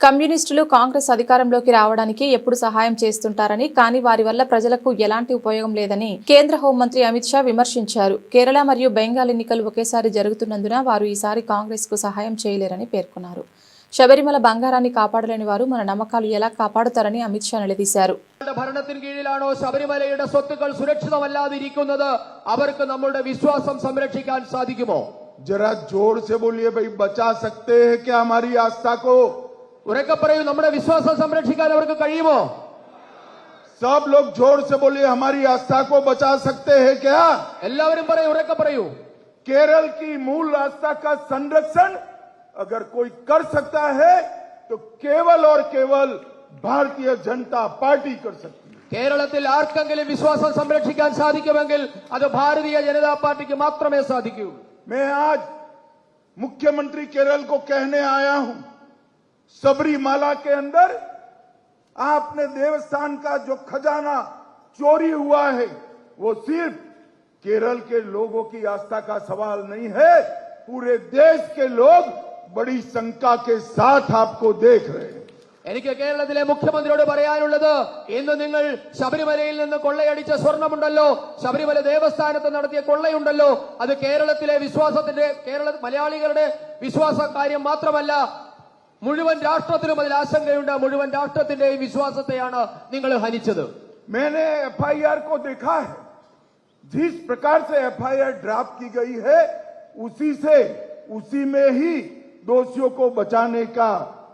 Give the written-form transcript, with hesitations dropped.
కమ్యూనిస్టులు కాంగ్రెస్ అధికారంలోకి రావడానికి ఎప్పుడు సహాయం చేస్తుంటారని కానీ వారి వల్ల ప్రజలకు ఎలాంటి ఉపయోగం లేదని కేంద్ర హోంమంత్రి అమిత్ షా విమర్శించారు. కేరళ మరియు బెంగాల్ ఎన్నికలు ఒకేసారి జరుగుతున్నందున వారు ఈసారి కాంగ్రెస్ కు సహాయం చేయలేరని పేర్కొన్నారు. శబరిమల బంగారాన్ని కాపాడలేని వారు మన నమ్మకాలు ఎలా కాపాడుతారని అమిత్ షా నిలదీశారు. ഭരണത്തിന് കീഴിലാണോ ശബരിമലയുടെ സ്വത്തുക്കൾ സുരക്ഷിതമല്ലാതിരിക്കുന്നത്? അവർക്ക് നമ്മുടെ വിശ്വാസം സംരക്ഷിക്കാൻ സാധിക്കുമോ? जरा जोर से बोलिए भाई, बचा सकते हैं क्या हमारी आस्था को? ഉറക്കെ പറയൂ, നമ്മുടെ വിശ്വാസം സംരക്ഷിക്കാൻ അവർക്ക് കഴിയുമോ? सब लोग जोर से बोलिए, हमारी आस्था को बचा सकते हैं क्या? എല്ലാവരും പറയൂ, ഉറക്കെ പറയൂ. केरल की मूल आस्था का संरक्षण अगर कोई कर सकता है तो केवल और केवल भारतीय जनता पार्टी कर सकती है. കേരളത്തിൽ ആർക്കെങ്കിലും വിശ്വാസം സംരക്ഷിക്കാൻ സാധിക്കുമെങ്കിൽ അത് ഭാരതീയ ജനതാ പാർട്ടിക്ക് മാത്രമേ സാധിക്കൂ. मैं आज मुख्यमंत्री केरल को कहने आया हूं, सबरीमाला के अंदर आपने देवस्थान का जो खजाना चोरी हुआ है वो सिर्फ केरल के लोगों की आस्था का सवाल नहीं है. पूरे देश के लोग बड़ी शंका के साथ आपको देख रहे हैं. എനിക്ക് കേരളത്തിലെ മുഖ്യമന്ത്രിയോട് പറയാനുള്ളത്, ഇന്ന് നിങ്ങൾ ശബരിമലയിൽ നിന്ന് കൊള്ളയടിച്ച സ്വർണമുണ്ടല്ലോ, ശബരിമല ദേവസ്ഥാനത്ത് നടത്തിയ കൊള്ളയുണ്ടല്ലോ, അത് കേരളത്തിലെ വിശ്വാസത്തിന്റെ മലയാളികളുടെ വിശ്വാസ കാര്യം മാത്രമല്ല, മുഴുവൻ രാഷ്ട്രത്തിനും അതിൽ ആശങ്കയുണ്ട്. മുഴുവൻ രാഷ്ട്രത്തിന്റെയും വിശ്വാസത്തെയാണ് നിങ്ങൾ ഹനിച്ചത്. मैंने एफआईआर को देखा है. जिस प्रकार से एफआईआर ड्राफ्ट की गई है उसी में ही दोषियों को बचाने का